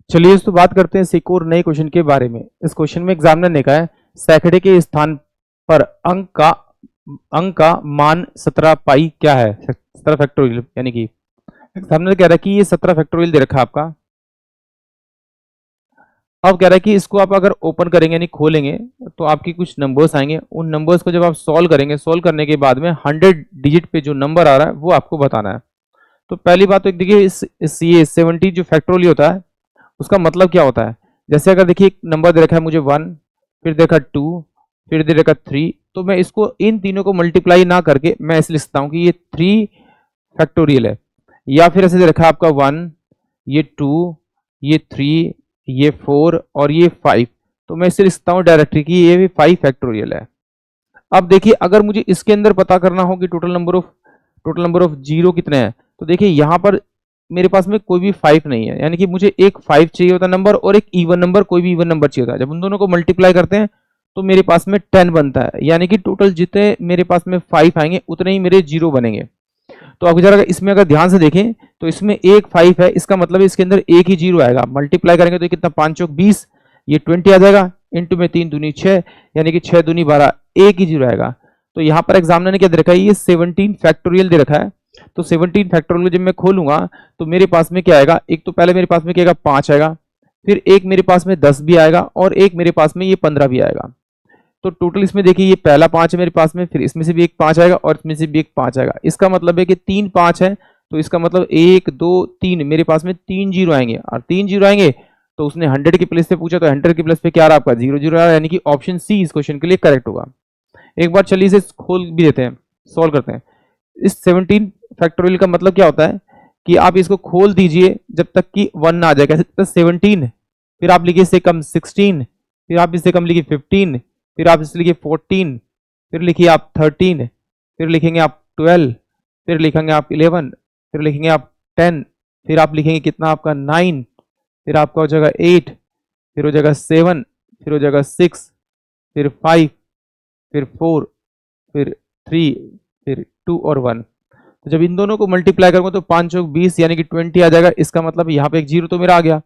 चलिए तो बात करते हैं एक और नए क्वेश्चन के बारे में। इस क्वेश्चन में एग्जामिनर ने कहा है सैकड़े के स्थान पर अंक का मान 17 पाई क्या है, 17 फैक्टोरियल, यानी कि एग्जामिनर कह रहा है कि ये 17 फैक्टोरियल दे रखा है आपका। अब कह रहा है कि इसको आप अगर ओपन करेंगे यानी खोलेंगे तो आपकी कुछ नंबर्स आएंगे। उन नंबर्स को जब आप सॉल्व करेंगे, सॉल्व करने के बाद में 100 डिजिट पे जो नंबर आ रहा है वो आपको बताना है। तो पहली बात तो देखिए इस ये 70 जो फैक्टोरियल होता है उसका मतलब क्या होता है। जैसे अगर देखिए एक नंबर दे रखा है मुझे 1, फिर देखा 2, फिर दे रखा 3, तो मैं इसको इन तीनों को मल्टीप्लाई ना करके मैं ऐसे लिखता हूँ कि ये 3 फैक्टोरियल है। या फिर ऐसे दे रखा है आपका 1, ये 2, ये 3, ये 4 और ये 5, तो मैं इसे लिखता हूँ डायरेक्टली कि ये भी 5 फैक्टोरियल है। अब देखिए अगर मुझे इसके अंदर पता करना हो कि टोटल नंबर ऑफ जीरो कितने हैं, तो देखिए यहाँ पर मेरे पास में कोई भी 5 नहीं है, यानी कि मुझे एक 5 चाहिए होता नंबर और एक इवन नंबर, कोई भी इवन नंबर चाहिए होता है। जब उन दोनों को मल्टीप्लाई करते हैं तो मेरे पास में 10 बनता है, यानी कि टोटल जितने मेरे पास में 5 आएंगे उतने ही मेरे जीरो बनेंगे। तो आप जरा इसमें अगर ध्यान से देखें तो इसमें एक 5 है, इसका मतलब इसके अंदर एक ही जीरो आएगा। मल्टीप्लाई करेंगे तो कितना, 5 चौक 20, ये 20 आ जाएगा, इंटू में 3 दूनी 6, यानी कि 6 दूनी 12, एक ही जीरो आएगा। तो यहाँ पर एग्जामिनर ने क्या दे रखा है, ये 17 फैक्टोरियल दे रखा है। तो 17 फैक्टोरियल जब मैं खोलूंगा तो मेरे पास में क्या आएगा, एक तो पहले मेरे पास में क्या आएगा, 5 आएगा, फिर एक मेरे पास में 10 भी आएगा और एक मेरे पास में ये 15 भी आएगा। तो टोटल इसमें देखिए ये पहला 5 है मेरे पास में, फिर इसमें से भी एक 5 आएगा और इसमें से भी एक 5 आएगा। इसका मतलब है कि 3 5 है, तो इसका मतलब 1 2 3 मेरे पास में 3 जीरो आएंगे, और 3 जीरो आएंगे तो उसने 100 के प्लेस पे पूछा तो 100 के प्लेस पे क्या आ रहा आपका, 0 0 आ रहा है, यानी कि ऑप्शन सी इस क्वेश्चन के लिए करेक्ट होगा। एक बार चलिए इसे खोल भी देते हैं, सॉल्व करते हैं। इस 17 फैक्टोरियल का मतलब क्या होता है कि आप इसको खोल दीजिए जब तक कि 1 ना आ जाए, कैसे 17, फिर आप लिखिए इससे कम 16, फिर आप इससे कम लिखिए 15, फिर आप इससे लिखिए 14, फिर लिखिए आप 13, फिर लिखेंगे आप 12, फिर लिखेंगे आप 11, फिर लिखेंगे आप 10, फिर आप लिखेंगे कितना आपका 9, फिर आपका हो जाएगा 8, फिर हो जाएगा 7, फिर हो जाएगा 6, फिर 5, फिर 4, फिर 3, फिर 2 और 1। तो जब इन दोनों को मल्टीप्लाई करूंगा तो 5 चौक 20 यानी कि 20 आ जाएगा। इसका मतलब यहाँ पे एक जीरो तो मेरा आ गया,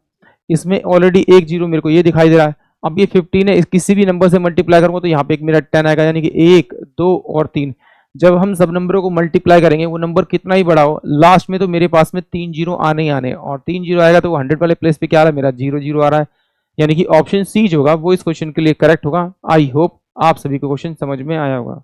इसमें ऑलरेडी एक जीरो मेरे को ये दिखाई दे रहा है। अब ये 15 है, किसी भी नंबर से मल्टीप्लाई करूंगा तो यहाँ पे एक मेरा 10 आएगा, यानी कि 1 2 और 3। जब हम सब नंबरों को मल्टीप्लाई करेंगे वो नंबर कितना ही बड़ा हो, लास्ट में तो मेरे पास में 3 जीरो आने ही आने, और 3 जीरो आएगा तो 100 वाले प्लेस पे क्या आ रहा है, मेरा 0 0 आ रहा है, यानी कि ऑप्शन सी जो होगा वो इस क्वेश्चन के लिए करेक्ट होगा। आई होप आप सभी को क्वेश्चन समझ में आया होगा।